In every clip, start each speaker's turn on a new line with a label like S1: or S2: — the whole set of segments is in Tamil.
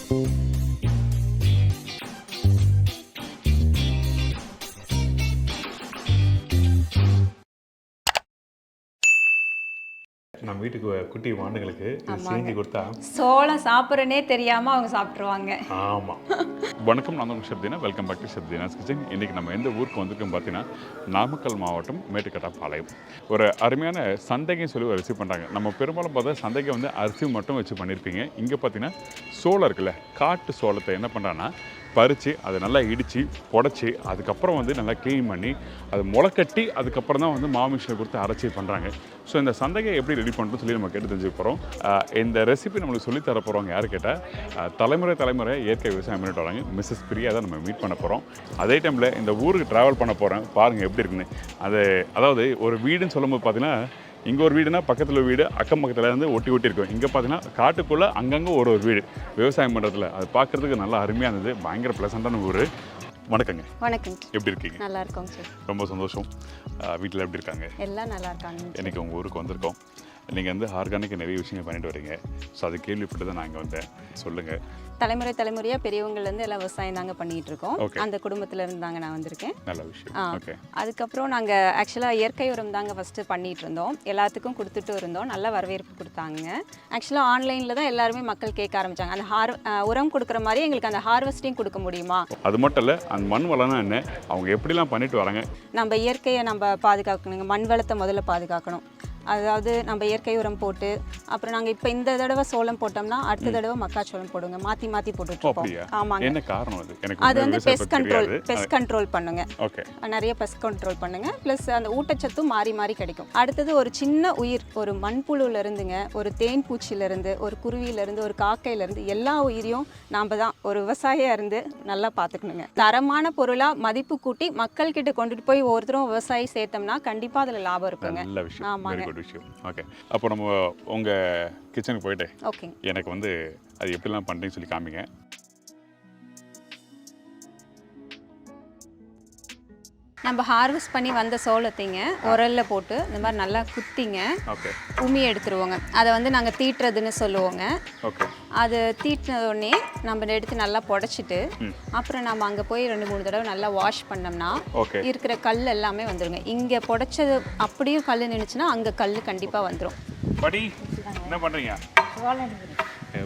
S1: நம்ம வீட்டுக்கு குட்டி வாண்டுங்களுக்கு செஞ்சு கொடுத்தா
S2: சோளம் சாப்பிட்றனே தெரியாமல் அவங்க சாப்பிட்ருவாங்க.
S1: ஆமாம். வணக்கம், நான் உங்கள் Shabdina. Welcome back to Shabdina's kitchen. இன்றைக்கி நம்ம எந்த ஊருக்கு வந்திருக்கோம் பார்த்தீங்கன்னா, நாமக்கல் மாவட்டம் மேட்டுக்கட்டாப்பாளையம். ஒரு அருமையான சந்தைன்னு சொல்லி ஒரு ரெசிபி பண்ணுறாங்க. நம்ம பெரும்பாலும் பார்த்தா சந்தைக்கு வந்து அரிசி மட்டும் வச்சு பண்ணியிருப்பீங்க. இங்கே பார்த்தீங்கன்னா சோளம் இருக்குல்ல, காட்டு சோளத்தை என்ன பண்ணுறாங்கன்னா பறித்து அதை நல்லா இடித்து புடச்சி அதுக்கப்புறம் வந்து நல்லா க்ளீன் பண்ணி அது முளைக்கட்டி அதுக்கப்புறம் தான் வந்து மாவு மிஷினில் கொடுத்து அரைச்சி பண்ணுறாங்க. ஸோ இந்த சந்தையை எப்படி ரெடி பண்ணுறோன்னு சொல்லி நம்ம கேட்டு தெரிஞ்சுக்க போகிறோம். இந்த ரெசிபி நம்மளுக்கு சொல்லித்தர போகிறவங்க யார் கேட்டால் தலைமுறை இயற்கை விவசாயம் பண்ணிட்டு வராங்க மிஸ்ஸஸ் பிரியா தான் நம்ம மீட் பண்ண போகிறோம். அதே டைமில் இந்த ஊருக்கு ட்ராவல் பண்ண போகிறேன், பாருங்கள் எப்படி இருக்குன்னு. அதாவது ஒரு வீடுன்னு சொல்லும்போது பார்த்தீங்கன்னா, இங்கே ஒரு வீடுனா பக்கத்தில் வீடு அக்கம் பக்கத்தில் இருந்து ஒட்டி இருக்கும். இங்கே பார்த்தீங்கன்னா காட்டுக்குள்ளே அங்கங்கே ஒரு வீடு விவசாயம் பண்ணுறதுல அது பார்க்குறதுக்கு நல்லா அருமையாக இருந்தது. பயங்கர ப்ளசண்ட்டான ஊர். வணக்கங்க.
S2: வணக்கம்.
S1: எப்படி இருக்கீங்க?
S2: நல்லா இருக்கோங்க சார்.
S1: ரொம்ப சந்தோஷம். வீட்டில் எப்படி இருக்காங்க?
S2: எல்லாம் நல்லா இருக்காங்க.
S1: இன்றைக்கி உங்கள் ஊருக்கு வந்திருக்கோம். நீங்கள் வந்து ஆர்கானிக்காக நிறைய விஷயங்கள் பண்ணிட்டு வரீங்க. ஸோ அது கேள்விப்பட்டு தான் நான் இங்கே வந்தேன். சொல்லுங்கள்.
S2: தலைமுறையாக பெரியவங்கலேருந்து எல்லாம் விவசாயம் தாங்க பண்ணிகிட்டு இருக்கோம். அந்த குடும்பத்தில் இருந்தாங்க நான் வந்திருக்கேன்.
S1: நல்ல விஷயம். ஓகே.
S2: அதுக்கப்புறம் நாங்கள் ஆக்சுவலாக இயற்கை உரம் தாங்க ஃபஸ்ட்டு பண்ணிகிட்டு இருந்தோம். எல்லாத்துக்கும் கொடுத்துட்டு இருந்தோம். நல்ல வரவேற்பு கொடுத்தாங்க. ஆக்சுவலாக ஆன்லைனில் தான் எல்லாருமே மக்கள் கேட்க ஆரம்பித்தாங்க. அந்த உரம் கொடுக்குற மாதிரி எங்களுக்கு அந்த ஹார்வெஸ்டிங் கொடுக்க முடியுமா?
S1: அது மட்டும் இல்லை, அந்த மண் வளம்னா என்ன, அவங்க எப்படிலாம் பண்ணிட்டு வராங்க.
S2: நம்ம இயற்கையை நம்ம பாதுகாக்கணுங்க. மண் வளத்தை முதல்ல பாதுகாக்கணும். அதாவது நம்ம இயற்கை உரம் போட்டு அப்புறம் நாங்கள் இப்போ இந்த தடவை சோளம் போட்டோம்னா அடுத்த தடவை மக்காச்சோளம் போடுங்க. மாற்றி போட்டுருக்கோம். ஆமாங்க.
S1: என்ன காரணம் அது?
S2: அது வந்து பெஸ்ட் கண்ட்ரோல் பண்ணுங்க.
S1: ஓகே.
S2: நிறைய பெஸ்ட் கண்ட்ரோல் பண்ணுங்க. ப்ளஸ் அந்த ஊட்டச்சத்தும் மாறி கிடைக்கும். அடுத்தது ஒரு சின்ன உயிர், ஒரு மண்புழுல இருந்துங்க, ஒரு தேன் பூச்சியிலேருந்து, ஒரு குருவியிலேருந்து, ஒரு காக்கையிலேருந்து எல்லா உயிரையும் நாம் தான் ஒரு விவசாயியாக இருந்து நல்லா பார்த்துக்கணுங்க. தரமான பொருளாக மதிப்பு கூட்டி மக்கள்கிட்ட கொண்டுட்டு போய் ஒவ்வொருத்தரும் விவசாயி சேர்த்தோம்னா கண்டிப்பாக அதில் லாபம் இருக்குங்க.
S1: ஆமாங்க. விஷயம். ஓகே. அப்போ நம்ம உங்கள் கிச்சனுக்கு போயிட்டு
S2: ஓகே
S1: எனக்கு வந்து அது எப்படிலாம் பண்ணுறீங்கன்னு சொல்லி காமிங்க.
S2: நம்ம ஹார்வெஸ்ட் பண்ணி வந்த சோளத்தைங்க உரலில் போட்டு இந்த மாதிரி நல்லா குத்திங்க.
S1: ஓகே.
S2: உமி எடுத்துருவோங்க. அதை வந்து நாங்கள் தீட்டுறதுன்னு சொல்லுவோங்க.
S1: ஓகே. அது
S2: தீட்டினோடனே நம்ம எடுத்து நல்லா புடச்சிட்டு அப்புறம் நம்ம அங்கே போய் 2-3 தடவை நல்லா வாஷ் பண்ணோம்னா இருக்கிற கல் எல்லாமே வந்துடுங்க. இங்கே புடச்சது அப்படியும் கல் நின்றுச்சுன்னா அங்கே கல் கண்டிப்பாக வந்துடும்.
S1: பாடி என்ன பண்ணுறீங்க?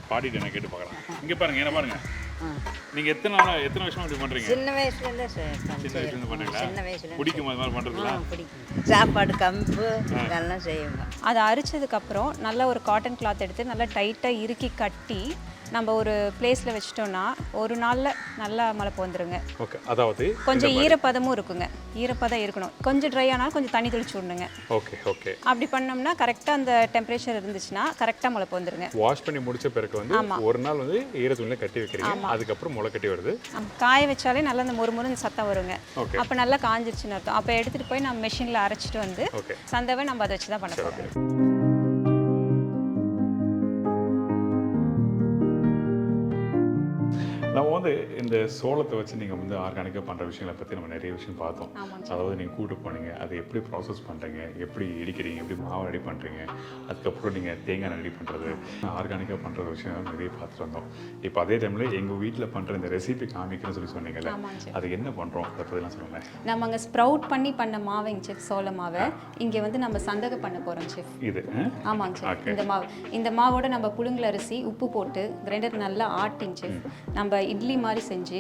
S1: பாடிட்டு என்ன கேட்டு பார்க்கலாம். இங்கே பாருங்கள், என்ன பாருங்கள். நீங்கள் எத்தனை வருஷமா இப்படி பண்ணுறீங்க?
S3: சின்ன வயசுலேருந்து
S1: பண்ணுறீங்களா?
S3: சின்ன வயசுல
S1: பிடிக்கும் அது மாதிரி பண்ணுறதுங்களா?
S3: பிடிக்கும். சாப்பாடு கம்பு இதெல்லாம் செய்யுங்க.
S2: அதை அரிச்சதுக்கப்புறம் நல்லா ஒரு காட்டன் கிளாத் எடுத்து நல்லா டைட்டாக இறுக்கி கட்டி நம்ம ஒரு பிளேஸில் வச்சிட்டோம்னா ஒரு நாளில் நல்லா மழை வந்துருங்க.
S1: ஓகே. அதாவது
S2: கொஞ்சம் ஈரப்பதமும் இருக்குங்க. ஈரப்பதம் இருக்கணும். கொஞ்சம் ட்ரை ஆனாலும் கொஞ்சம் தண்ணி தெளிச்சு விடணுங்க.
S1: ஓகே. ஓகே.
S2: அப்படி பண்ணோம்னா கரெக்டாக அந்த டெம்பரேச்சர் இருந்துச்சுன்னா கரெக்டாக முளை வந்துருங்க.
S1: வாஷ் பண்ணி முடிச்ச பிறகு வந்து ஒரு நாள் வந்து ஈரத்துணியில் கட்டி வைக்கிறீங்க. அதுக்கப்புறம் முளை கட்டி வருது.
S2: காய வச்சாலே நல்லா அந்த முறுமுறுன்னு சத்தம் வருங்க. அப்போ நல்லா காஞ்சிருச்சுன்னு அர்த்தம். அப்போ எடுத்துகிட்டு போய் நம்ம மிஷினில் அரைச்சிட்டு வந்து சந்தவை நம்ம அதை வச்சு தான் பண்ண போகிறோம்.
S1: நம்ம வந்து இந்த சோளத்தை வச்சு நீங்கள் வந்து ஆர்கானிக்காக பண்ணுற விஷயங்களை பற்றி நம்ம நிறைய விஷயம் பார்த்தோம். அதாவது நீங்கள் கூட்டு போனீங்க, அதை எப்படி ப்ராசஸ் பண்ணுறீங்க, எப்படி இடிக்கிறீங்க, எப்படி மாவு ரெடி பண்ணுறீங்க, அதுக்கப்புறம் நீங்கள் தேங்காய் ரெடி பண்ணுறது, ஆர்கானிக்காக பண்ணுற விஷயம் நிறைய பார்த்துட்டு வந்தோம். இப்போ அதே டைமில் எங்கள் வீட்டில் பண்ணுற இந்த ரெசிபி காமிக்கணும்னு சொல்லி சொன்னீங்கல்ல, அது என்ன பண்ணுறோம் அதை பற்றிலாம் சொல்லுங்கள்.
S2: நம்ம அங்கே ஸ்ப்ரவுட் பண்ணி பண்ண மாவைங்க செஃப், சோள மாவை இங்கே வந்து நம்ம சந்தகை பண்ண போகிறோம் செஃப். இது ஆமாங்க செஃப். இந்த மாவோட நம்ம புழுங்கல் அரிசி உப்பு போட்டு கிரைண்டர் நல்லா ஆட்டிங்க செஃப். நம்ம இட்லி மாதிரி செஞ்சு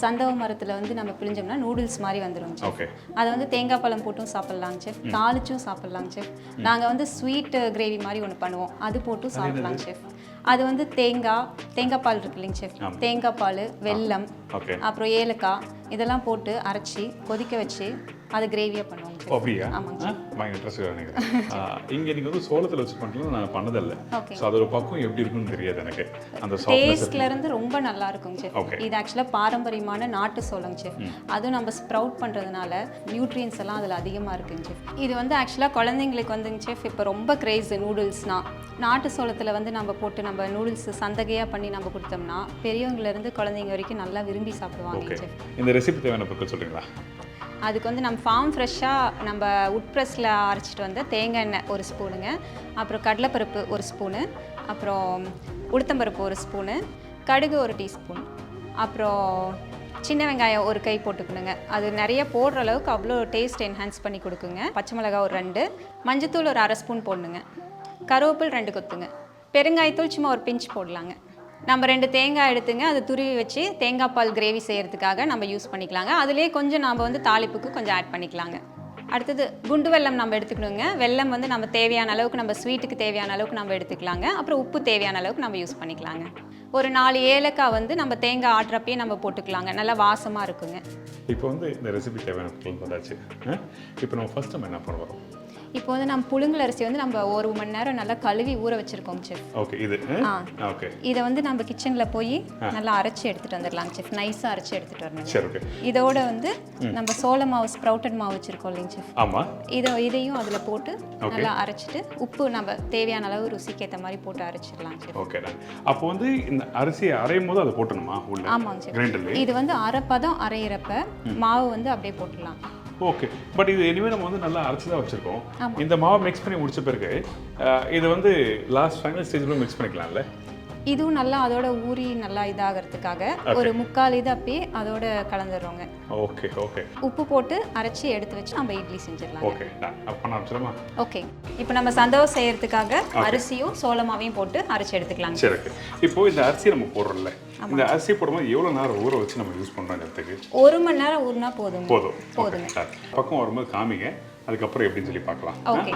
S2: சந்தவ மரத்தில் வந்து நம்ம பிழிஞ்சோம்னா நூடுல்ஸ் மாதிரி வந்துடும் செஃப். அதை வந்து தேங்காய் பழம் போட்டும் சாப்பிட்லாங்க செஃப், தாளிச்சும் சாப்பிட்லாங்க செஃப். நாங்கள் வந்து ஸ்வீட் கிரேவி மாதிரி ஒன்று பண்ணுவோம், அது போட்டும் சாப்பிட்லாங்க செஃப். அது வந்து தேங்காய் பால் இருக்கு இல்லைங்க செஃப், தேங்காய் பால், வெல்லம், அப்புறம் ஏலக்காய் இதெல்லாம் போட்டு அரைச்சி கொதிக்க வச்சு அது கிரேவியாக பண்ணுவோம்.
S1: அப்படியா? பயங்கர இன்ட்ரெஸ்டாக நினைக்கிறேன். இங்கே நீங்கள் வந்து சோளத்தில் வச்சு பண்ணுறது நான் பண்ணதில்லை. ஸோ அதோட பக்கம் எப்படி இருக்குன்னு தெரியாது எனக்கு. அந்த
S2: டேஸ்ட்லேருந்து ரொம்ப நல்லா இருக்குங்க செஃப். இது ஆக்சுவலாக பாரம்பரியமான நாட்டு சோளம் செஃப். அதுவும் நம்ம ஸ்ப்ரவுட் பண்ணுறதுனால நியூட்ரியன்ஸ் எல்லாம் அதில் அதிகமாக இருக்குங்க செஃப். இது வந்து ஆக்சுவலாக குழந்தைங்களுக்கு வந்துங்க செஃப் இப்போ ரொம்ப கிரேஸ் நூடுல்ஸ்னால். நாட்டு சோளத்தில் வந்து நம்ம போட்டு நம்ம நூடுல்ஸ் சந்தகையாக பண்ணி நம்ம கொடுத்தோம்னா பெரியவங்கலேருந்து குழந்தைங்க வரைக்கும் நல்லா விரும்பி சாப்பிடுவாங்க செஃப்.
S1: இந்த ரெசிபி தேவையான பொருட்கள் சொல்கிறீங்களா?
S2: அதுக்கு வந்து நம்ம ஃபார்ம் ஃப்ரெஷ்ஷாக நம்ம உட் ப்ரெஸ்ஸில் அரைச்சிட்டு வந்த தேங்காய் எண்ணெய் 1 ஸ்பூனுங்க, அப்புறம் கடலைப்பருப்பு 1 ஸ்பூனு, அப்புறம் உளுத்தம்பருப்பு 1 ஸ்பூனு, கடுகு 1 டீஸ்பூன், அப்புறம் சின்ன வெங்காயம் 1 கை போட்டுக்கணுங்க. அது நிறைய போடுற அளவுக்கு அவ்வளோ டேஸ்ட் என்ஹான்ஸ் பண்ணி கொடுக்குங்க. பச்சை மிளகாய் ஒரு 2, மஞ்சத்தூள் ஒரு 1/2 ஸ்பூன் போடணுங்க. கருவேப்பில் 2 கொத்துங்க. பெருங்காயத்தூள் சும்மா ஒரு பிஞ்ச் போடலாங்க. நம்ம 2 தேங்காய் எடுத்துங்க, அது துருவி வச்சு தேங்காய் பால் கிரேவி செய்கிறதுக்காக நம்ம யூஸ் பண்ணிக்கலாங்க. அதுலேயே கொஞ்சம் நம்ம வந்து தாளிப்புக்கு கொஞ்சம் ஆட் பண்ணிக்கலாங்க. அடுத்தது குண்டு வெல்லம் நம்ம எடுத்துக்கணுங்க. வெல்லம் வந்து நம்ம தேவையான அளவுக்கு, நம்ம ஸ்வீட்டுக்கு தேவையான அளவுக்கு நம்ம எடுத்துக்கலாங்க. அப்புறம் உப்பு தேவையான அளவுக்கு நம்ம யூஸ் பண்ணிக்கலாங்க. ஒரு 4 ஏலக்காய் வந்து நம்ம தேங்காய் ஆட்டுறப்பயே நம்ம போட்டுக்கலாங்க. நல்லா வாசமாக இருக்குங்க.
S1: இப்போ வந்து இந்த ரெசிபி தேவையான பொருள் வந்தாச்சு. இப்போ நம்ம ஃபர்ஸ்ட் நம்ம என்ன பண்ண வரோம்?
S2: இப்போ வந்து நம்ம புழுங்கல் அரிசி வந்து நம்ம 1 மணி நேரம் நல்லா கழுவி ஊற வச்சிருக்கோம் செஃப்.
S1: ஓகே, இது ஓகே.
S2: இதை வந்து நம்ம கிச்சனில் போய் நல்லா அரைச்சி எடுத்துகிட்டு வந்துடலாம் செஃப். நைஸாக அரைச்சி எடுத்துகிட்டு வரணும்.
S1: சரி, ஓகே.
S2: இதோட வந்து நம்ம சோள மாவு, ஸ்ப்ரவுட்டட் மாவு வச்சுருக்கோம் இல்லைங்க செஃப்.
S1: ஆமாம்.
S2: இதையும் அதில் போட்டு நல்லா அரைச்சிட்டு உப்பு நம்ம தேவையான அளவு ருசிக்கு ஏற்ற மாதிரி போட்டு அரைச்சிடலாம் செஃப்.
S1: ஓகே. அப்போ வந்து இந்த அரிசியை அரையும் போது அதை போட்டணுமா உள்ள?
S2: ஆமாங்க செஃப்.
S1: கிரைண்டர்ல
S2: இது வந்து அரைப்பதம் அரையிறப்ப மாவு வந்து அப்படியே போட்டுடலாம்.
S1: ஓகே. பட் இது எனிவே நம்ம வந்து நல்லா அரைச்சி தான் வச்சுருக்கோம். இந்த மாவை மிக்ஸ் பண்ணி முடிச்ச பிறகு இது வந்து லாஸ்ட் ஃபைனல் ஸ்டேஜில் மிக்ஸ் பண்ணிக்கலாம்ல?
S2: இதுவும் நல்லா அதோட ஊறி நல்லா இதாகிறதுக்காக ஒரு 3/4 இது அப்படியே அதோட கலந்துடுறோங்க.
S1: Okay, okay.
S2: உப்பு போட்டு அரைச்சி எடுத்து வச்சு நம்ம இட்லி செஞ்சிடலாம்.
S1: ஓகே, அப்போ நான் வச்சிடலாமா?
S2: ஓகே. இப்போ நம்ம சந்தோஷம் செய்யறதுக்காக அரிசியும் சோளமாவையும் போட்டு அரைச்சி எடுத்துக்கலாங்க.
S1: சரி, ஓகே. இப்போ இந்த அரிசி நம்ம போடுறோம்ல, இந்த அரிசி போடும்போது எவ்வளோ நேரம் ஊற வச்சு நம்ம யூஸ் பண்ணுறோம் இடத்துக்கு?
S2: 1 மணி நேரம் ஊறினா போதுங்க.
S1: பக்கம் வரும்போது காமிங்க, அதுக்கப்புறம் எப்படின்னு சொல்லி பார்க்கலாம்.
S2: ஓகே.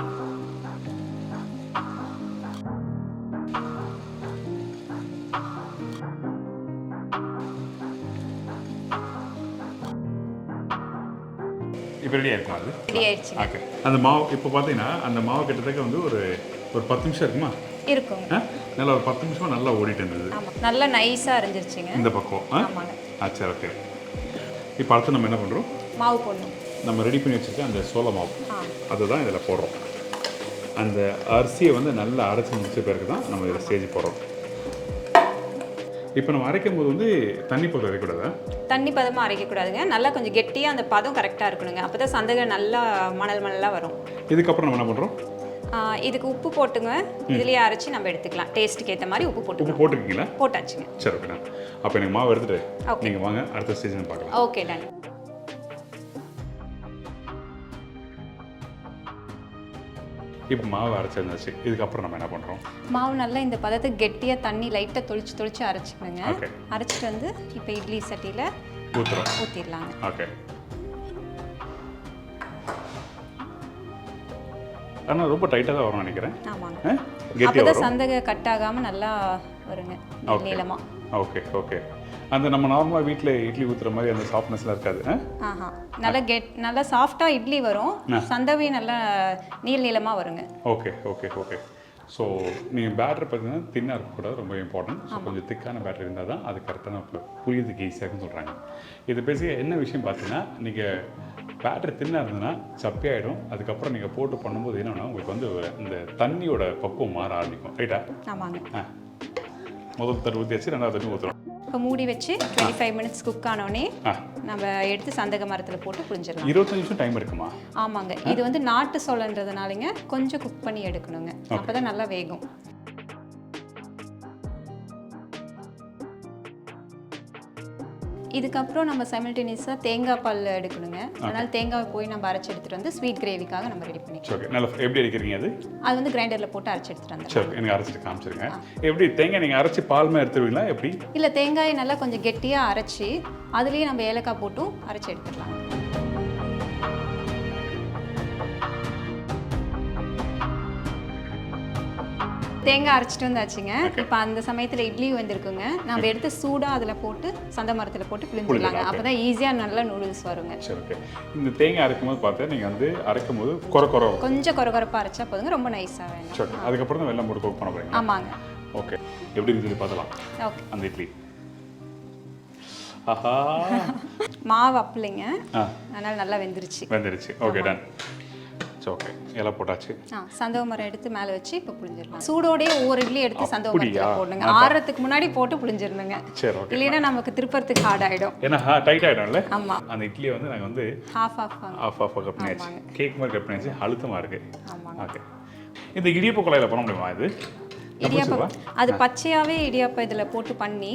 S1: இப்போ ரெடி ஆயிருக்கும் அது?
S2: ரெடி ஆயிடுச்சு.
S1: ஓகே. அந்த மாவு இப்போ பார்த்தீங்கன்னா அந்த மாவு கிட்டத்தட்ட வந்து ஒரு 10 நிமிஷம் இருக்குமா?
S2: இருக்கும்.
S1: நல்லா ஒரு 10 நிமிஷமா நல்லா ஓடிட்டு இருந்தது.
S2: ஆமாம், நல்லா நைஸாக அரைஞ்சிருச்சுங்க
S1: இந்த பக்கம்.
S2: ஆமாங்க.
S1: சரி, ஓகே. இப்போ அடுத்து நம்ம என்ன பண்ணுறோம்?
S2: மாவு போடணும்.
S1: நம்ம ரெடி பண்ணி வச்சுருக்க அந்த சோள மாவு அதுதான் இதில் போடுறோம். அந்த அரிசியை வந்து நல்லா அரைச்சி முடிச்ச பிறகு தான் நம்ம இதில் ஸ்டேஜ் போடுறோம். இப்போ நம்ம அரைக்கும் போது வந்து தண்ணி பதம் அரைக்கூடாதா?
S2: தண்ணி பதமாக அரைக்கக்கூடாதுங்க. நல்லா கொஞ்சம் கெட்டியாக அந்த பதம் கரெக்டாக இருக்கணுங்க. அப்போ தான் சந்தகை நல்லா மணலாக வரும்.
S1: இதுக்கப்புறம் நம்ம என்ன பண்ணுறோம்?
S2: இதுக்கு உப்பு போட்டுங்க. இதுலேயே அரைச்சி நம்ம எடுத்துக்கலாம். டேஸ்ட்டுக்கு ஏற்ற மாதிரி உப்பு
S1: போட்டுக்கிங்களா?
S2: போட்டாச்சுங்க.
S1: சரி, ஓகே. அப்போ எனக்கு மாவு எடுத்துகிட்டு நீங்கள் வாங்க, அடுத்த ஸ்டேஜ் பார்க்கலாம்.
S2: Okay, done.
S1: இப்போ மாவு அரைச்சிருந்தாச்சு. இதுக்கப்புறம் நம்ம என்ன பண்ணுறோம்?
S2: மாவு நல்லா இந்த பதத்துக்கு கெட்டியாக தண்ணி லைட்டாக தொளிச்சு அரைச்சிக்கணுங்க. அரைச்சிட்டு வந்து இப்போ இட்லி சட்டியில் ஊற்றிடலாங்க.
S1: ஓகே. ஆனால் ரொம்ப டைட்டாக தான் வரும்னு நினைக்கிறேன்.
S2: ஆமாங்க. அப்போ தான் சந்தகை கட் ஆகாமல் நல்லா வருங்க நீளமாக.
S1: Okay, okay. அந்த நம்ம நார்மலாக வீட்டில் இட்லி ஊற்றுற மாதிரி அந்த சாஃப்ட்னஸ்லாம் இருக்காது.
S2: நல்லா சாஃப்டாக இட்லி வரும். சந்தகை நல்லா நீளமாக வருங்க.
S1: Okay, okay, okay. ஸோ நீங்கள் பேட்டர் பார்த்தீங்கன்னா தின்னாக இருக்கக்கூடாது, ரொம்ப இம்பார்ட்டன்ட். ஸோ கொஞ்சம் திக்கான பேட்டர் இருந்தால் தான் அது கரெக்டான புரியுறதுக்கு ஈஸியாகுன்னு சொல்கிறாங்க. இது பேசிக்க என்ன விஷயம் பார்த்தீங்கன்னா, நீங்கள் பேட்டர் தின்னாக இருந்ததுன்னா சப்பையாயிடும். அதுக்கப்புறம் நீங்கள் போட்டு பண்ணும்போது என்னன்னா உங்களுக்கு வந்து இந்த தண்ணியோட பக்குவம் மாற ஆரம்பிக்கும். ரைட்டா?
S2: ஆமாங்க.
S1: முதல் தண்ணி ஊற்றியாச்சு, 2வது தண்ணி ஊற்றுறோம்.
S2: இப்போ மூடி வச்சு 25 மினிட்ஸ் குக் ஆனோடனே நம்ம எடுத்து சந்தக மரத்தில் போட்டு புளிஞ்சிடலாம்.
S1: 25 நிமிஷம் டைம் இருக்குமா?
S2: ஆமாங்க. இது வந்து நாட்டு சோளன்றதுனாலங்க கொஞ்சம் குக் பண்ணி எடுக்கணுங்க. அப்போ தான் நல்லா வேகும். இதுக்கப்புறம் நம்ம சைமல்டேனியஸாக தேங்காய் பால் எடுக்கணுங்க. அதனால் தேங்காய் போய் நம்ம அரைச்சி எடுத்துகிட்டு வந்து ஸ்வீட் கிரேவிக்காக நம்ம ரெடி பண்ணிக்கலாம்.
S1: ஓகே. நல்லா எப்படி அரைக்கிறீங்க? அது வந்து
S2: கிரைண்டரில் போட்டு அரைச்சி எடுத்துகிட்டு வந்து.
S1: சரி, எனக்கு அரைச்சிட்டு காமிச்சிருங்க. எப்படி தேங்காய் நீங்கள் அரைச்சி பால்மா எடுத்துருவீங்களா எப்படி?
S2: இல்லை, தேங்காயை நல்லா கொஞ்சம் கெட்டியாக அரைச்சி அதுலேயே நம்ம ஏலக்காய் போட்டும் அரைச்சி எடுத்துடலாம். தேங்காய் அரைச்சிட்டு வந்தாச்சுங்க. இப்போ அந்த சமயத்தில் இட்லி வந்துருக்குங்க. நம்ம எடுத்து சூடாக அதில் போட்டு சந்த மரத்தில் போட்டு பிழிஞ்சிடலாங்க. அப்போ தான் ஈஸியாக நல்லா நூடுல்ஸ் வருங்க.
S1: சரி, ஓகே. இந்த தேங்காய் அரைக்கும் போது பார்த்தா நீங்கள் வந்து அரைக்கும் போது
S2: கொஞ்சம் கொரகொரப்பாக அரைச்சா போதுங்க, ரொம்ப நைஸாக வேணும்.
S1: சரி, அதுக்கப்புறம் தான் வெள்ளம் போட்டு குக் பண்ண போகிறீங்க?
S2: ஆமாங்க.
S1: ஓகே. எப்படி சொல்லி பார்த்தலாம்.
S2: ஓகே.
S1: அந்த இட்லி ஆஹா
S2: மாவு அப்பலைங்க, அதனால் நல்லா வெந்துருச்சு.
S1: Okay, ton. ஓகே, எல்லாம் போட்டாச்சு.
S2: சந்தக மரம் எடுத்து மேலே வச்சு இப்போ புளிஞ்சிடலாம். சூடோடய ஒவ்வொரு இட்லி எடுத்து சந்தக மரத்தில் போடணுங்க. ஆறதுக்கு முன்னாடி போட்டு புளிஞ்சிடணுங்க.
S1: சரி, ஓகே.
S2: இல்லைன்னா நமக்கு திருப்பறதுக்கு ஹார்ட் ஆகிடும்.
S1: ஏன்னா டைட் ஆகிடும்ல.
S2: ஆமாம்.
S1: அந்த இட்லியை வந்து நாங்கள் வந்து
S2: ஆஃப்
S1: கட் பண்ணியாச்சு. கேக் மாதிரி கட் பண்ணியாச்சு. அழுத்தமாக இருக்குது.
S2: ஆமாம்.
S1: ஓகே. இந்த இடியப்ப குழாயில் பண்ண முடியுமா? இது
S2: இடியாப்பம் அது பச்சையாகவே இடியாப்பம் இதில் போட்டு பண்ணி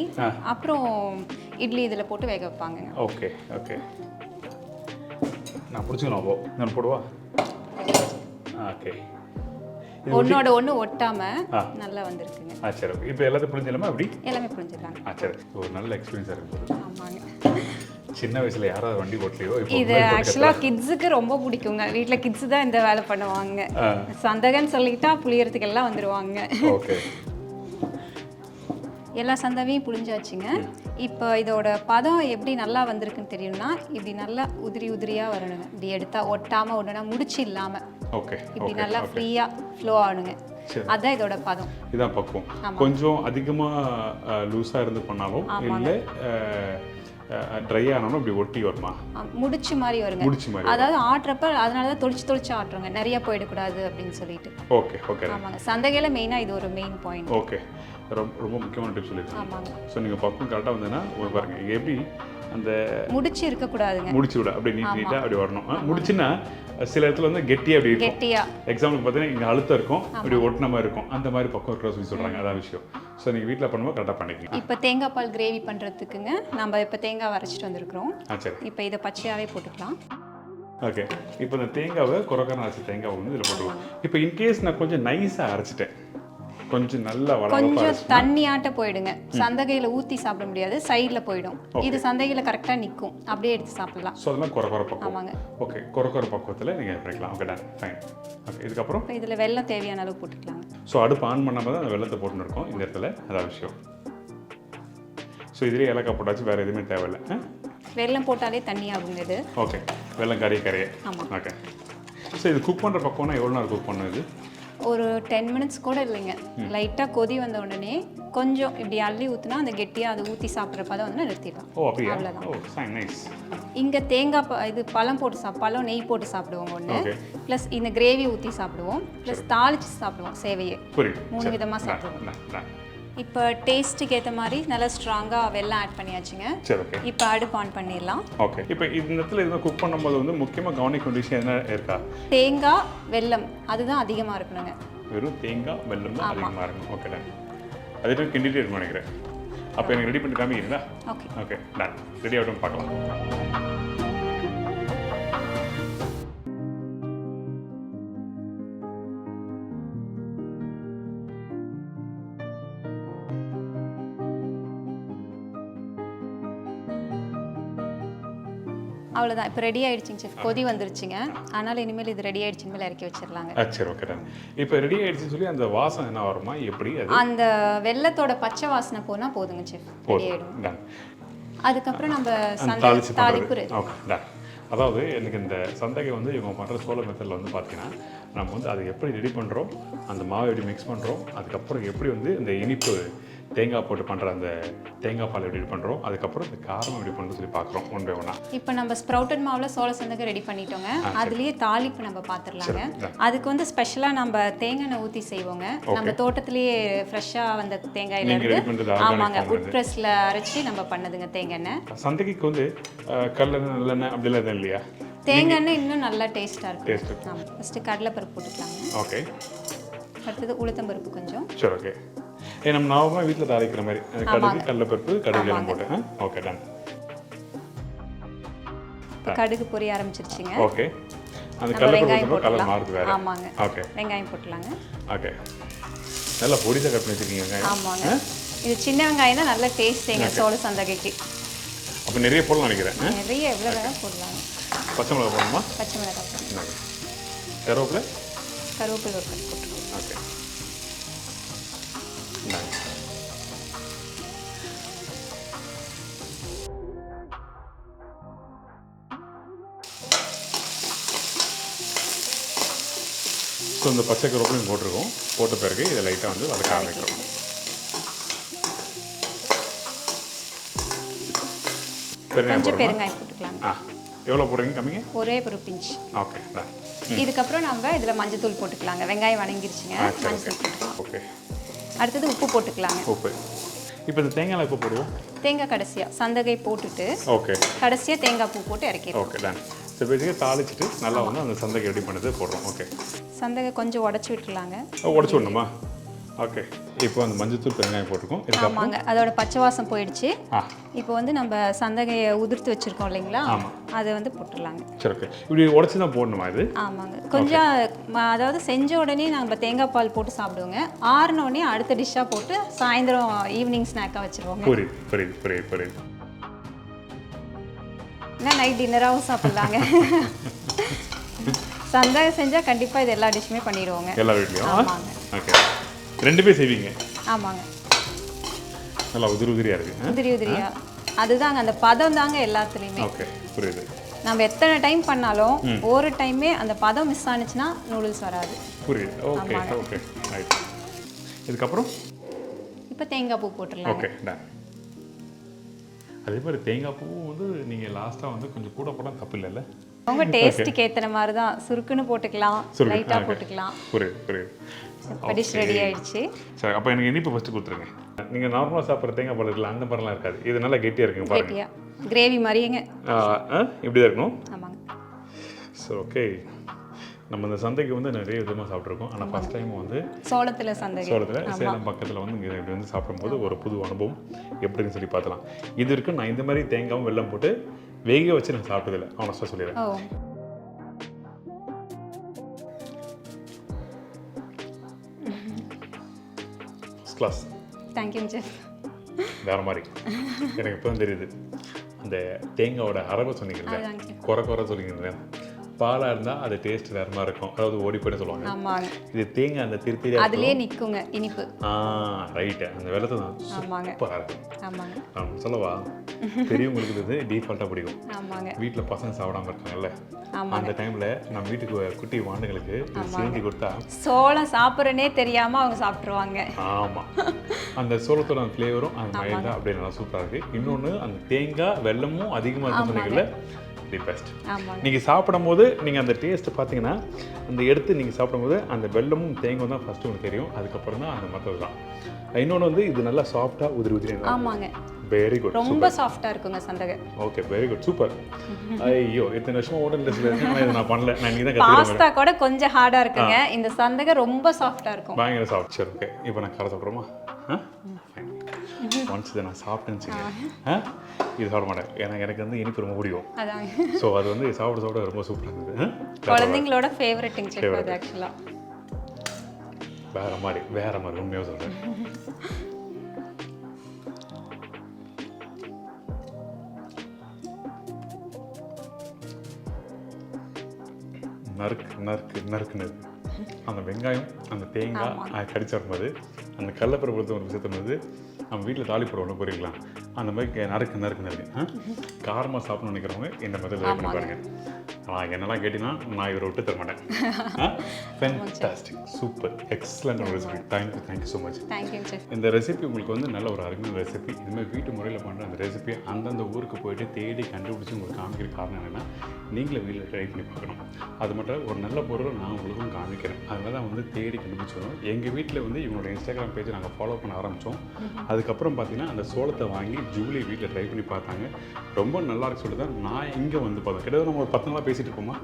S2: அப்புறம் இட்லி இதில் போட்டு வேக வைப்பாங்க.
S1: ஓகே ஓகே, நான் பிடிச்சிக்கணும். அப்போ நான் போடுவா. ஓகே,
S2: ஒன்னோட ஒன்று ஒட்டாமல் நல்லா வந்திருக்குங்க.
S1: சரி ஓகே. இப்போ எல்லாத்தையும் புரிஞ்சிடலாமா? அப்படி
S2: எல்லாமே புரிஞ்சிடலாங்க.
S1: சரி, ஒரு நல்ல எக்ஸ்பீரியன்ஸாக இருக்குது.
S2: ஆமாங்க.
S1: சின்ன வயசுல யாராவது வண்டி ஓட்டலையோ
S2: இது ஆக்சுவலாக கிட்ஸுக்கு ரொம்ப பிடிக்குங்க. வீட்டில் கிட்ஸு தான் இந்த வேலை பண்ணுவாங்க. சந்தகன்னு சொல்லிட்டா புளியறதுக்கு எல்லாம் வந்துடுவாங்க.
S1: ஓகே,
S2: எல்லா சந்தவையும் புளிஞ்சாச்சுங்க. இப்போ இதோட பதம் எப்படி நல்லா வந்திருக்குன்னு தெரியும்னா இப்படி நல்லா உதிரி உதிரியாக வரணுங்க. இப்படி எடுத்தால் ஒட்டாமல் ஒன்றுனா முடிச்சு இல்லாமல்
S1: ஓகே,
S2: இப்படி நல்லா ஃப்ரீயாக ஃப்ளோ ஆகணுங்க. அதுதான் இதோட பதம்.
S1: இதான் பக்குவம். கொஞ்சம் அதிகமாக லூஸாக இருந்து பண்ணாலும் இல்லை ட்ரை ஆனாலும் இப்படி ஒட்டி வருமா?
S2: முடிச்சு மாதிரி வருங்க.
S1: முடிச்சு மாதிரி,
S2: அதாவது ஆட்டுறப்ப அதனால தான் தொளிச்சு ஆட்டுறோங்க, நிறைய போயிடக்கூடாது அப்படின்னு சொல்லிட்டு.
S1: Okay okay.
S2: ஆமாங்க, சந்தையில் மெயினாக இது ஒரு மெயின் பாயிண்ட்.
S1: ஓகே, ரொம்ப முக்கியமான டிப்ஸ் சொல்லியிருக்கீங்க.
S2: ஆமாங்க.
S1: ஸோ நீங்கள் பக்கம் கரெக்டாக வந்ததுன்னா ஒரு பாருங்க, இங்கே எப்படி அந்த
S2: முடிச்சு இருக்கக்கூடாதுங்க.
S1: முடிச்சு விட அப்படி நீட்டாக அப்படி வரணும். முடிச்சுன்னா சில இடத்துல வந்து கெட்டியாக அப்படி இருக்கும்.
S2: கெட்டியா
S1: எக்ஸாம்பிளுக்கு பார்த்தீங்கன்னா இங்கே அழுத்தம் இருக்கும், அப்படி ஒட்டின மாதிரி இருக்கும். அந்த மாதிரி பக்கம் இருக்கிற சொல்லி சொல்கிறாங்க. அதான் விஷயம். ஸோ நீங்கள் வீட்டில் பண்ணும்போது கரெக்டாக பண்ணிக்கலாம்.
S2: இப்போ தேங்காய் பால் கிரேவி பண்ணுறதுக்குங்க நம்ம இப்போ தேங்காய் அரைச்சிட்டு வந்திருக்கிறோம்.
S1: சரி,
S2: இப்போ இதை பச்சையாகவே போட்டுக்கலாம்.
S1: ஓகே. இப்போ இந்த தேங்காவை குறைக்கான அரைச்ச தேங்காவை வந்து இதில் போட்டுக்கலாம். இப்போ இன்கேஸ் நான் கொஞ்சம் நைஸாக அரைச்சிட்டேன், கொஞ்சம் நல்லா
S2: கொஞ்சம் தண்ணியாட்ட போயிடுங்க. சந்தகையில் ஊற்றி சாப்பிட முடியாது, சைடில் போயிடும். இது சந்தகையில் கரெக்டாக நிற்கும், அப்படியே எடுத்து சாப்பிடலாம்.
S1: ஸோ அதெல்லாம் குறைக்குற பக்கம்.
S2: ஆமாங்க.
S1: ஓகே, குறைக்குற பக்கத்தில் நீங்கள் பண்ணிக்கலாம். Okay, ton, fine. ஓகே, இதுக்கப்புறம்
S2: இப்போ இதில் வெல்லம் தேவையான அளவு போட்டுக்கலாங்க.
S1: ஸோ அடுப்பு ஆன் பண்ணாமல் தான் அந்த வெள்ளத்தை போட்டுன்னு இருக்கோம் இந்த இடத்துல. அதான் விஷயம். ஸோ இதுலேயே ஏலக்காய் போட்டாச்சு, வேறு எதுவுமே தேவையில்லை.
S2: வெல்லம் போட்டாலே தண்ணி ஆகுங்க இது.
S1: ஓகே, வெல்லம் கரையே.
S2: ஆமாம்.
S1: ஓகே. ஸோ இது குக் பண்ணுற பக்கம்னா எவ்வளோ நேரம் குக் பண்ணும் இது?
S2: ஒரு 10 மினிட்ஸ் கூட இல்லைங்க. லைட்டாக கொதி வந்த உடனே கொஞ்சம் இப்படி அள்ளி ஊற்றினா அந்த கெட்டியாக அதை ஊற்றி சாப்பிட்றப்ப தான் வந்து நிறுத்திடலாம்.
S1: ஓ அப்படியா?
S2: அவ்வளோதான்.
S1: ஓ ஃபைன், நைஸ்.
S2: இங்கே தேங்காய் இது பழம் போட்டு பழம் நெய் போட்டு சாப்பிடுவோம் ஒன்று, ப்ளஸ் இந்த கிரேவி ஊற்றி சாப்பிடுவோம், ப்ளஸ் தாளித்து சாப்பிடுவோம் சேவையை.
S1: புரியுது.
S2: 3 விதமாக சாப்பிடுவோம். இப்போ டேஸ்ட்டுக்கு ஏற்ற மாதிரி நல்லா ஸ்ட்ராங்காக வெல்லம் ஆட் பண்ணியாச்சுங்க.
S1: சரி, ஓகே.
S2: இப்போ அடுப்பு ஆன் பண்ணிடலாம்.
S1: ஓகே. இப்போ இந்த இடத்துல இதை குக் பண்ணும்போது வந்து முக்கியமாக கவனிக்க வேண்டிய விஷயம் என்ன இருக்கா?
S2: தேங்காய் வெல்லம் அதுதான் அதிகமாக இருக்கணுங்க.
S1: வெறும் தேங்காய் வெல்லம் தான் அதிகமாக இருக்கணும். Okay, done. அதே மாதிரி கிண்டிட்டு இருக்கணும் நினைக்கிறேன். அப்போ எனக்கு ரெடி பண்ணி காமிக்கிறீங்களா?
S2: Okay
S1: okay, done. ரெடி ஆகட்டும், பார்க்கலாம்.
S2: அவ்வளோதான். இப்போ ரெடி ஆகிடுச்சிங்க செஃப். கொதி வந்துருச்சுங்க. அதனால் இனிமேல் இது ரெடி ஆகிடுச்சின்னு மேலே இறக்கி வச்சிடலாங்க.
S1: சரி, ஓகே டன். இப்போ ரெடி ஆகிடுச்சின்னு சொல்லி அந்த வாசனை என்ன வருமா? எப்படி அது?
S2: அந்த வெல்லத்தோட பச்சை வாசனை போனால் போதுங்க செஃப், ரெடி ஆகிடும்.
S1: டன்.
S2: அதுக்கப்புறம் நம்ம தாளிப்பு.
S1: Okay, done. அதாவது எனக்கு இந்த சந்தகை வந்து இவங்க பண்ணுற சோள மெத்தடில் வந்து பார்த்தீங்கன்னா நம்ம வந்து அதை எப்படி ரெடி பண்ணுறோம், அந்த மாவை எப்படி மிக்ஸ் பண்ணுறோம், அதுக்கப்புறம் எப்படி வந்து இந்த இனிப்பு தேங்காய் போட்டு பண்ணுற அந்த தேங்காய் பால் எப்படி பண்ணுறோம், அதுக்கப்புறம் இந்த காரம் எப்படி பண்ணுறது சொல்லி பார்க்குறோம் ஒன் பை ஒன்னா.
S2: இப்போ நம்ம ஸ்ப்ரவுட்டட் மாவில் சோள சந்தகை ரெடி பண்ணிட்டோங்க. அதுலேயே தாளிப்பு நம்ம பார்த்துடலாங்க. அதுக்கு வந்து ஸ்பெஷலாக நம்ம தேங்காய் எண்ணெய் ஊற்றி செய்வோங்க. நம்ம தோட்டத்திலேயே ஃப்ரெஷ்ஷாக வந்த தேங்காயிலேருந்து. ஆமாங்க, உட் ப்ரெஸ்ஸில் அரைச்சி நம்ம பண்ணதுங்க தேங்காய் எண்ணெய்.
S1: சந்தகைக்கு வந்து கடலெண்ணெய் நல்லெண்ணெய் அப்படிலாம் எதுவும் இல்லையா?
S2: தேங்காய் எண்ணெய் இன்னும் நல்லா டேஸ்ட்டாக இருக்கும்.
S1: டேஸ்ட்.
S2: ஆமாம். ஃபஸ்ட்டு கடலைப்பருப்பு போட்டுக்கலாங்க.
S1: ஓகே.
S2: அடுத்தது உளுத்தம்பருப்பு கொஞ்சம்.
S1: சரி, ஓகே. நம்ம நார்மலாக வீட்டில் தாளிக்கிற மாதிரி கடுகு கடலைப்பருப்பு கடுகு எல்லாம் போட்டு. Okay, done.
S2: கடுகு பொரிய ஆரம்பிச்சிருச்சுங்க.
S1: ஓகே. அந்த கடலைப்பருப்பு கலர் மாறுது வேற.
S2: ஆமாங்க.
S1: ஓகே.
S2: வெங்காயம் போட்டுலாங்க.
S1: ஓகே. நல்லா பொடிசா கட் பண்ணி வச்சிருக்கீங்க வெங்காயம்.
S2: ஆமாங்க. இது சின்ன வெங்காயம் தான் நல்ல டேஸ்ட் சோள சந்தகைக்கு.
S1: அப்போ நிறைய போடலாம் நினைக்கிறேன்.
S2: நிறைய எவ்வளோ வேணால் போடலாம்.
S1: பச்சை மிளகாய் போடணுமா?
S2: பச்சை மிளகாய் போடணும்.
S1: கருவேப்பிலை
S2: ஒரு கட் போட்டுருவோம்.
S1: ஓகே. ஸோ இந்த பச்சை கருவேப்பிலையும் போட்டிருக்கோம். போட்ட பிறகு இதை லைட்டாக வந்து வதக்க ஆரம்பிக்கிறோம்.
S2: கொஞ்சம் பெருங்காயம் போட்டுக்கலாம்.
S1: எவ்வளோ போடுறீங்க? கம்மிங்க?
S2: ஒரே ஒரு பிஞ்ச்.
S1: ஓகே.
S2: இதுக்கப்புறம் நம்ம இதில் மஞ்சத்தூள் போட்டுக்கலாங்க. வெங்காயம் வணங்கிருச்சுங்க. மஞ்சள் போட்டுக்கலாம்.
S1: ஓகே.
S2: அடுத்தது உப்பு போட்டுக்கலாங்க.
S1: உப்பு. இப்போ இந்த தேங்காய் உப்பு போடுவோம்.
S2: தேங்காய் கடைசியாக சந்தகை போட்டுட்டு
S1: ஓகே
S2: கடைசியாக தேங்காய் பூ போட்டு இறக்கிடுவோம்.
S1: Okay done. ஸோ பேசிக்காக தாளிச்சிட்டு நல்லா வந்து அந்த சந்தகை ரெடி பண்ணது போடுறோம். ஓகே.
S2: சந்தகை கொஞ்சம் உடச்சி விட்டுலாங்க.
S1: உடச்சி விடணுமா? ஓகே. இப்போ அந்த மஞ்சத்தூள் பெருங்காயம் போட்டிருக்கோம்.
S2: ஆமாங்க, அதோட பச்சை வாசம் போயிடுச்சு.
S1: ஆ
S2: இப்போ வந்து நம்ம சந்தகையை உதிர்த்து வச்சுருக்கோம் இல்லைங்களா,
S1: ஆமாம்.
S2: அதை வந்து போட்டுடலாங்க.
S1: சரி, ஓகே. இப்படி உடச்சி தான் போடணுமா இது?
S2: ஆமாங்க, கொஞ்சம் அதாவது செஞ்ச உடனே நம்ம தேங்காய் பால் போட்டு சாப்பிடுவோங்க. ஆறின உடனே அடுத்த டிஷ்ஷாக போட்டு சாயந்தரம் ஈவினிங் ஸ்நாக்காக வச்சுருவோங்க.
S1: புரியுது புரியுது புரியுது புரியுது.
S2: ஏன்னா நைட் டின்னராகவும் சாப்பிட்லாங்க. சந்தகை செஞ்சால் கண்டிப்பாக இது எல்லா டிஷ்ஷுமே பண்ணிடுவோங்க.
S1: எல்லா வீட்லையும்?
S2: ஆமாங்க.
S1: ஓகே, 2 பேர் செய்வீங்க?
S2: ஆமாங்க,
S1: நல்லா உதிரியாக இருக்குது.
S2: உதிரி உதிரியா அதுதாங்க, அந்த பதம் தாங்க எல்லாத்துலேயுமே.
S1: ஓகே, புரியுது.
S2: நம்ம எத்தனை டைம் பண்ணாலும் ஒரு டைமே அந்த பதம் மிஸ் ஆனிச்சுன்னா நூடுல்ஸ் வராது.
S1: புரியுது. Okay okay right. இதுக்கப்புறம்
S2: இப்போ தேங்காய் பூ போட்டுடலாம்.
S1: Okay done. அதே மாதிரி தேங்காய் பூ வந்து நீங்கள் லாஸ்ட்டாக வந்து கொஞ்சம் கூட போட்டால் தப்பு இல்லைல்ல?
S2: உங்க டேஸ்ட்டுக்கு ஏற்றுன மாதிரி தான், சுருக்குன்னு போட்டுக்கலாம், லைட்டாக போட்டுக்கலாம்.
S1: புரியுது புரியுது.
S2: டிஷ் ரெடி ஆயிடுச்சு.
S1: சரி, அப்போ எனக்கு இனிப்பு ஃபஸ்ட்டு கொடுத்துருங்க. நீங்கள் நார்மலாக சாப்பிட்ற தேங்காய் பால் இருக்குல்ல, அந்த மாதிரிலாம் இருக்காது. இது நல்லா கெட்டியாக இருக்குங்க பாருங்க.
S2: கெட்டியாக கிரேவி மாதிரிங்க.
S1: இப்படி தான் இருக்கணும்.
S2: ஆமாங்க.
S1: ஸோ ஓகே, நம்ம இந்த சந்தைக்கு வந்து நிறைய விதமாக சாப்பிட்ருக்கோம். ஆனால் ஃபஸ்ட் டைம் வந்து
S2: சோளத்தில்
S1: சேலம் பக்கத்தில் வந்து இங்கே இப்படி வந்து சாப்பிடும்போது ஒரு புது அனுபவம் எப்படின்னு சொல்லி பார்த்தலாம். இது வரைக்கும் நான் இந்த மாதிரி தேங்காயும் வெல்லம் போட்டு வேக வச்சு நான் சாப்பிட்டதில்லை, ஆனஸ்டாக சொல்லிடுறேன்.
S2: ஓ,
S1: ஃபஸ்ட் கிளாஸ்.
S2: தேங்க்யூங்க செஃப்.
S1: வேறு மாதிரி எனக்கு இப்போ தான் தெரியுது. அந்த தேங்காயோட அரவை சொன்னீங்கல்ல, குறை சொன்னீங்கல்ல, பாலாக இருந்தால் அது டேஸ்ட் வேறு மாதிரி இருக்கும், அதாவது ஓடி போய்ட்டு சொல்லுவாங்க.
S2: ஆமாங்க,
S1: இது தேங்காய் அந்த திருத்தி
S2: அதுலேயே நிற்குங்க இனிப்பு.
S1: ரைட்டு, அந்த வெள்ளத்தை தான் சூப்பராக இருக்கும்.
S2: ஆமாங்க,
S1: நான் சொல்லவா, பெரியவங்களுக்கு இது டீஃபால்ட்டாக பிடிக்கும்.
S2: ஆமாங்க,
S1: வீட்டில் பசங்க சாப்பிடாம இருக்காங்கல்ல,
S2: ஆமாங்க,
S1: அந்த டைமில் நம்ம வீட்டுக்கு குட்டி வாண்டுகளுக்கு செஞ்சு கொடுத்தா
S2: சோளம் சாப்பிட்றனே தெரியாமல் அவங்க சாப்பிட்ருவாங்க.
S1: ஆமாம், அந்த சோளத்தோட அந்த ஃப்ளேவரும் அந்த மாதிரி தான் அப்படியே நல்லா சூப்பராக இருக்குது. இன்னொன்று அந்த தேங்காய் வெல்லமும் அதிகமாக இருக்குன்னு சொன்னீங்கல்ல, தி பெஸ்ட். நீங்கள் சாப்பிடும்போது நீங்கள் அந்த டேஸ்ட்டு பார்த்தீங்கன்னா, அந்த எடுத்து நீங்கள் சாப்பிடும்போது அந்த வெல்லமும் தேங்காயும் தான் ஃபஸ்ட்டு உங்களுக்கு தெரியும், அதுக்கப்புறம் தான் அந்த மற்றது தான். இன்னொன்று வந்து இது நல்லா சாஃப்டாக உதிரி.
S2: ஆமாங்க,
S1: வெரி குட்,
S2: ரொம்ப சாஃப்டாக இருக்குங்க சந்தகை.
S1: Okay, very good, super. ஐயோ, இத்தனை வருஷமா ஓடல் இண்டஸ்ட்ரியில் இருக்கேன், ஆனால் இதை நான் பண்ணல. நான் இங்கே தான் கற்றுக்கிறேன்.
S2: பாஸ்தா கூட கொஞ்சம் ஹார்டாக இருக்குங்க, இந்த சந்தகை ரொம்ப சாஃப்டாக இருக்கும்.
S1: பயங்கர சாஃப்ட். சரி, ஓகே, இப்போ நான் கரை சாப்பிட்றோமா? ஒன்ஸ் இதை நான் சாப்பிட்டேன்னு வச்சுக்கேன், இது சாப்பிட மாட்டேன். ஏன்னா எனக்கு வந்து இனிப்பு ரொம்ப பிடிக்கும். ஸோ அது வந்து சாப்பிட ரொம்ப சூப்பராக இருந்தது.
S2: குழந்தைங்களோட ஃபேவரட்டுங்க செஃப் அது ஆக்சுவலாக.
S1: வேற மாதிரி உண்மையாக சொல்கிறேன். நறுக்குன்னு அந்த வெங்காயம் அந்த தேங்காய் கடிச்சு வரும்போது, அந்த கடலைப்பருப்பு ஒரு விஷயத்தும்போது நம்ம வீட்டில் தாலி போடுவோம் புரியுங்களா, அந்த மாதிரி நறுக்கு காரமாக சாப்பிடணும்னு நினைக்கிறவங்க இந்த மாதிரி ட்ரை பண்ணி பாருங்க. ஆனால் என்னெல்லாம் கேட்டிங்கன்னா நான் இவரை விட்டு தர மாட்டேன். Fantastic, super, excellent recipe. Thank you so much. இந்த ரெசிபி உங்களுக்கு வந்து நல்ல ஒரு அருமையான ரெசிபி. இதுமாதிரி வீட்டு முறையில் பண்ணுற அந்த ரெசிபி அந்தந்த ஊருக்கு போயிட்டு தேடி கண்டுபிடிச்சி உங்களுக்கு காமிக்கிற காரணம் என்னென்னா, நீங்களே வீட்டில் ட்ரை பண்ணி பார்க்கணும். அது மட்டும் ஒரு நல்ல பொருளை நான் உங்களுக்கும் காமிக்கிறேன். அதனால தான் வந்து தேடி கண்டுபிடிச்சோம். எங்கள் வீட்டில் வந்து இவங்களோட இன்ஸ்டாகிராம் பேஜை நாங்கள் ஃபாலோ பண்ண ஆரம்பித்தோம். அதுக்கப்புறம் பார்த்தீங்கன்னா அந்த சோளத்தை வாங்கி ஜூலி வீட்டில் ட்ரை பண்ணி பார்த்தாங்க. ரொம்ப நல்லா இருக்கு சொல்லி தான் நான் இங்கே வந்து பார்த்தோம். கிட்டத்தட்ட நம்ம ஒரு 10 நாளாக பேசிகிட்டு இருப்போமா,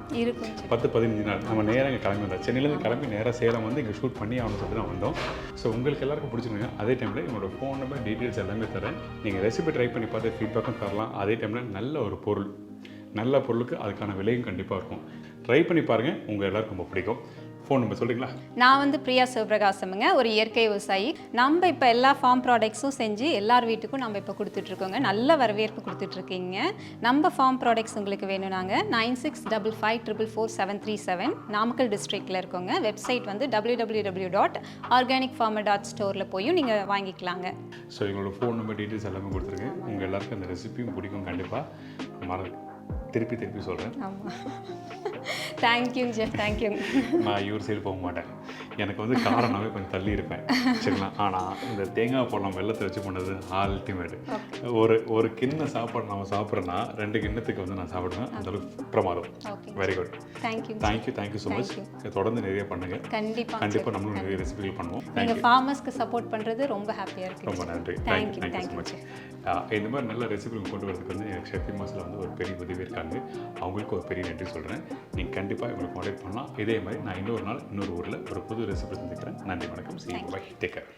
S1: 10-15 நாள் நம்ம நேராக இங்கே கிளம்பி வந்தோம். சென்னையிலேருந்து கிளம்பி நேராக சேலம் வந்து இங்கே ஷூட் பண்ணி அவனை சொல்லி தான் வந்தோம். ஸோ உங்களுக்கு எல்லாருக்கும் பிடிச்சிருங்க. அதே டைமில் என்னோட ஃபோன் நம்பர் டீட்டெயில்ஸ் எல்லாமே தரேன். நீங்கள் ரெசிபி ட்ரை பண்ணி பார்த்து ஃபீட்பேக்கும் தரலாம். அதே டைமில் நல்ல ஒரு பொருள், நல்ல பொருளுக்கு அதுக்கான விலையும் கண்டிப்பாக இருக்கும். ட்ரை பண்ணி பாருங்கள், உங்கள் எல்லாருக்கும் ரொம்ப பிடிக்கும். ஃபோன் நம்பர் சொல்கிறீங்களா?
S2: நான் வந்து பிரியா சிவபிரகாசமுங்க, ஒரு இயற்கை விவசாயி. நம்ம இப்போ எல்லா ஃபார்ம் ப்ராடக்ட்ஸும் செஞ்சு எல்லார் வீட்டுக்கும் நம்ம இப்போ கொடுத்துட்ருக்கோங்க. நல்ல வரவேற்பு கொடுத்துட்ருக்கீங்க. நம்ம ஃபார்ம் ப்ராடக்ட்ஸ் உங்களுக்கு வேணும்னாங்க 9655444737 நாமக்கல் டிஸ்ட்ரிக்டில் இருக்கோங்க. வெப்சைட் வந்து www.organicfarmer.store போயும் நீங்கள் வாங்கிக்கலாங்க.
S1: ஸோ எங்களோட ஃபோன் நம்பர் டீட்டெயில்ஸ் எல்லாமே கொடுத்துருக்கேன். உங்கள் எல்லாருக்கும் அந்த ரெசிபியும் பிடிக்கும் கண்டிப்பாக. திருப்பி சொல்கிறேன்.
S2: ஆமாம், தேங்க்யூ செஃப், தேங்க்யூ.
S1: நான் இவர் சைடு போக மாட்டேன். எனக்கு வந்து காரணமே கொஞ்சம் தள்ளி இருப்பேன் சரிங்களா. ஆனால் இந்த தேங்காய் பழம் வெள்ளத்தை வச்சு பண்ணது அல்டிமேட். ஒரு கிண்ண சாப்பாடு நம்ம சாப்பிட்றோன்னா 2 கிண்ணத்துக்கு வந்து நான் சாப்பிடுவேன். அந்தளவுக்கு பிரமாதம். Very good, thank you so much. தொடர்ந்து நிறைய பண்ணுங்கள். கண்டிப்பாக நம்மளும் நிறைய ரெசிபிகள் பண்ணுவோம்.
S2: நீங்கள் ஃபார்மர்ஸ்க்கு சப்போர்ட் பண்ணுறது ரொம்ப ஹாப்பியாக இருக்குது.
S1: ரொம்ப நன்றி. Thank you so much. இந்த மாதிரி நல்ல ரெசிபிகள் கொண்டு வரதுக்கு வந்து எனக்கு சக்தி மாசில் வந்து ஒரு பெரிய உதவி இருக்காங்க. அவங்களுக்கு ஒரு பெரிய நன்றி சொல்கிறேன். நீங்கள் கண்டிப்பாக இவங்களுக்கு கான்டாக்ட் பண்ணலாம். இதே மாதிரி நான் இன்னொரு நாள் இன்னொரு ஊரில் ஒரு புது ரெசிபி சந்திக்கிறேன். நன்றி, வணக்கம். See you. Bye. Take care.